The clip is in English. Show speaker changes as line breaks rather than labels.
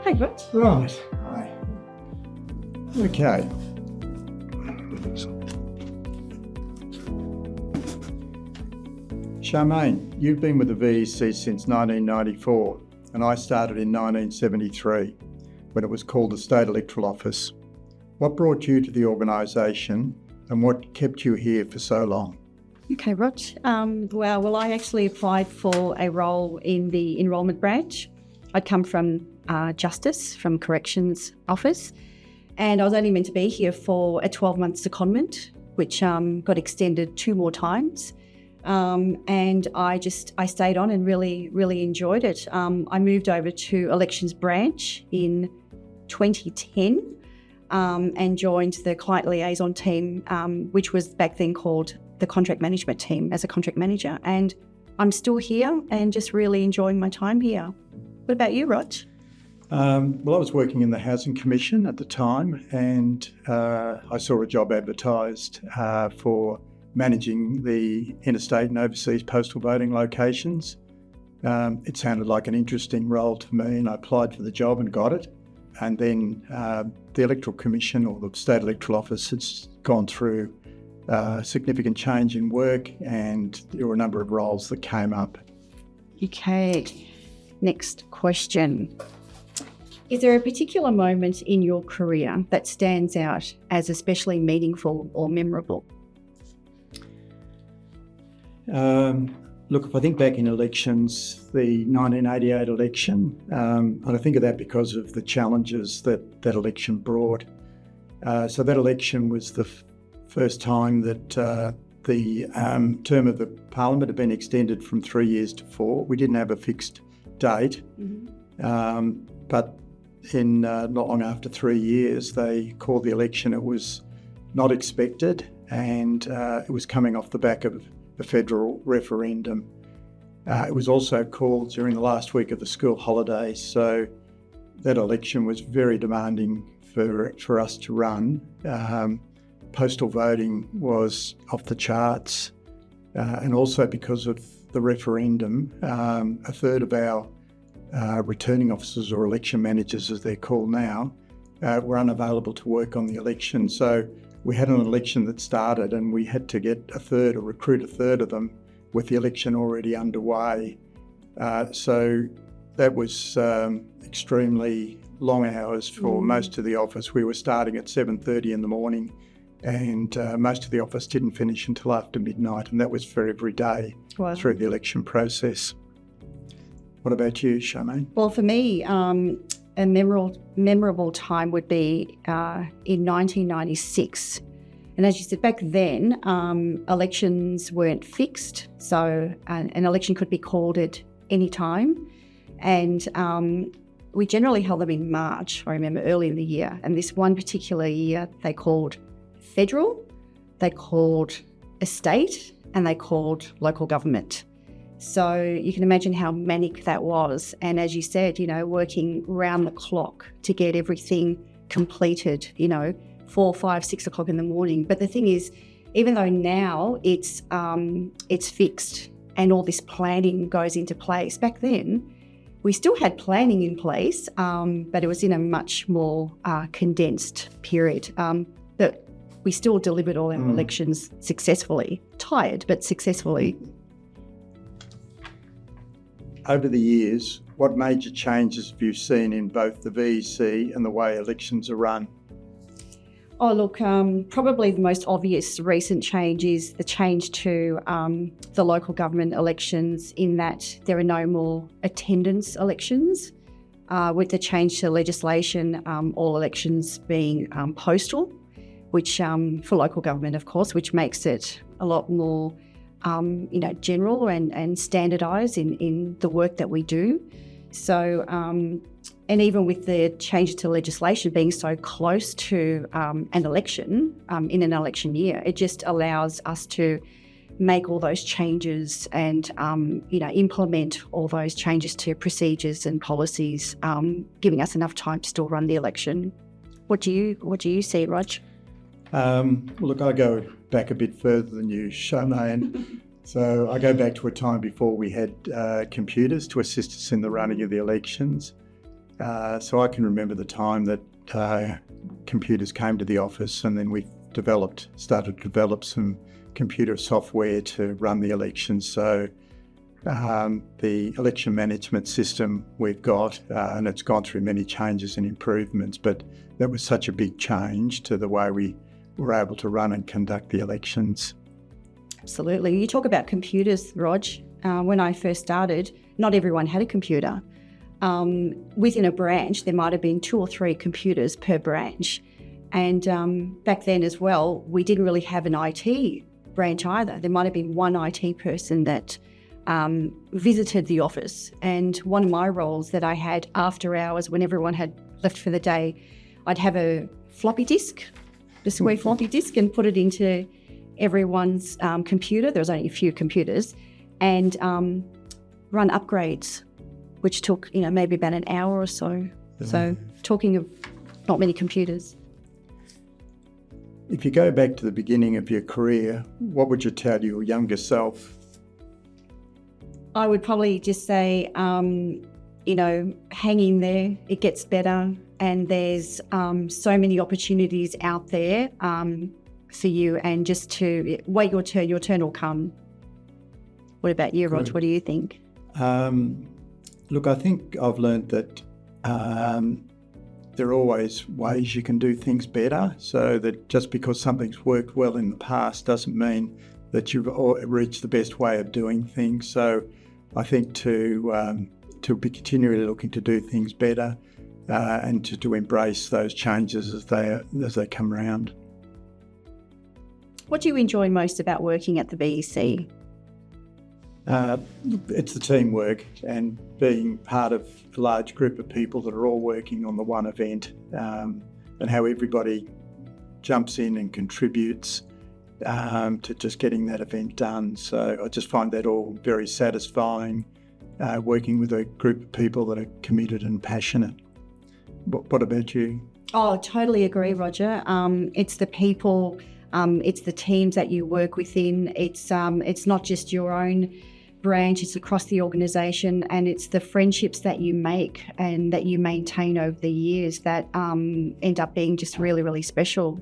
Hey, Rich.
Right. Hi. Okay. Charmaine, you've been with the VEC since 1994, and I started in 1973 when it was called the State Electoral Office. What brought you to the organisation and what kept you here for so long?
Okay, Rog. Well, I actually applied for a role in the enrolment branch. I'd come from Justice, from Corrections Office, and I was only meant to be here for a 12-month secondment, which got extended 2 more times. And I stayed on and really enjoyed it. I moved over to Elections Branch in 2010 and joined the client liaison team, which was back then called the contract management team, as a contract manager. And I'm still here and just really enjoying my time here. What about you, Rog?
Well, I was working in the Housing Commission at the time, and I saw a job advertised for managing the interstate and overseas postal voting locations. It sounded like an interesting role to me, and I applied for the job and got it. And then the Electoral Commission, or the State Electoral Office, has gone through significant change in work, and there were a number of roles that came up.
Okay, next question. Is there a particular moment in your career that stands out as especially meaningful or memorable?
Look, if I think back in elections, the 1988 election, and I think of that because of the challenges that election brought. So that election was the first time that the term of the Parliament had been extended from 3 years to 4. We didn't have a fixed date, but in not long after 3 years, they called the election. It was not expected, and it was coming off the back of a federal referendum. It was also called during the last week of the school holidays, so that election was very demanding for us to run. Postal voting was off the charts, and also because of the referendum, a third of our returning officers, or election managers as they're called now, were unavailable to work on the election. So we had an election that started, and we had to get recruit a third of them with the election already underway. So that was extremely long hours for most of the office. We were starting at 7:30 in the morning, and most of the office didn't finish until after midnight, and that was for every day through the election process. What about you, Charmaine?
Well, for me, a memorable time would be in 1996. And as you said, back then, elections weren't fixed, so an election could be called at any time. And we generally held them in March, I remember, early in the year. And this one particular year, they called federal, they called estate, and they called local government. So you can imagine how manic that was. And as you said, working round the clock to get everything completed, 4, 5, 6 o'clock in the morning. But the thing is, even though now it's fixed and all this planning goes into place, back then we still had planning in place, but it was in a much more condensed period. But we still delivered all our elections successfully, tired, but successfully.
Over the years, what major changes have you seen in both the VEC and the way elections are run?
Oh, look, probably the most obvious recent change is the change to the local government elections, in that there are no more attendance elections. With the change to legislation, all elections being postal, which for local government, of course, which makes it a lot more general and standardised in the work that we do. So, and even with the change to legislation being so close to an election, in an election year, it just allows us to make all those changes and, implement all those changes to procedures and policies, giving us enough time to still run the election. What do you see, Rog?
Look, I go back a bit further than you, Charmaine. So I go back to a time before we had computers to assist us in the running of the elections. So I can remember the time that computers came to the office, and then we started to develop some computer software to run the elections. So the election management system we've got, and it's gone through many changes and improvements, but that was such a big change to the way we were able to run and conduct the elections.
Absolutely. You talk about computers, Rog. When I first started, not everyone had a computer. Within a branch, there might have been 2 or 3 computers per branch. And back then as well, we didn't really have an IT branch either. There might have been one IT person that visited the office. And one of my roles that I had after hours, when everyone had left for the day, I'd have a floppy disk, a square floppy disk, and put it into everyone's computer. There was only a few computers, and run upgrades, which took maybe about an hour or so. So talking of not many computers.
If you go back to the beginning of your career, what would you tell your younger self?
I would probably just say, hang in there, it gets better, and there's so many opportunities out there for you, and just to wait your turn will come. What about you, Rog? What do you think?
Look, I think I've learned that there are always ways you can do things better, so that just because something's worked well in the past doesn't mean that you've reached the best way of doing things. So I think to be continually looking to do things better and to embrace those changes as they come around.
What do you enjoy most about working at the BEC?
It's the teamwork and being part of a large group of people that are all working on the one event, and how everybody jumps in and contributes to just getting that event done. So I just find that all very satisfying, working with a group of people that are committed and passionate. What about you?
Oh, totally agree, Roger. It's the people, it's the teams that you work within. It's not just your own branch, it's across the organisation, and it's the friendships that you make and that you maintain over the years that end up being just really, really special.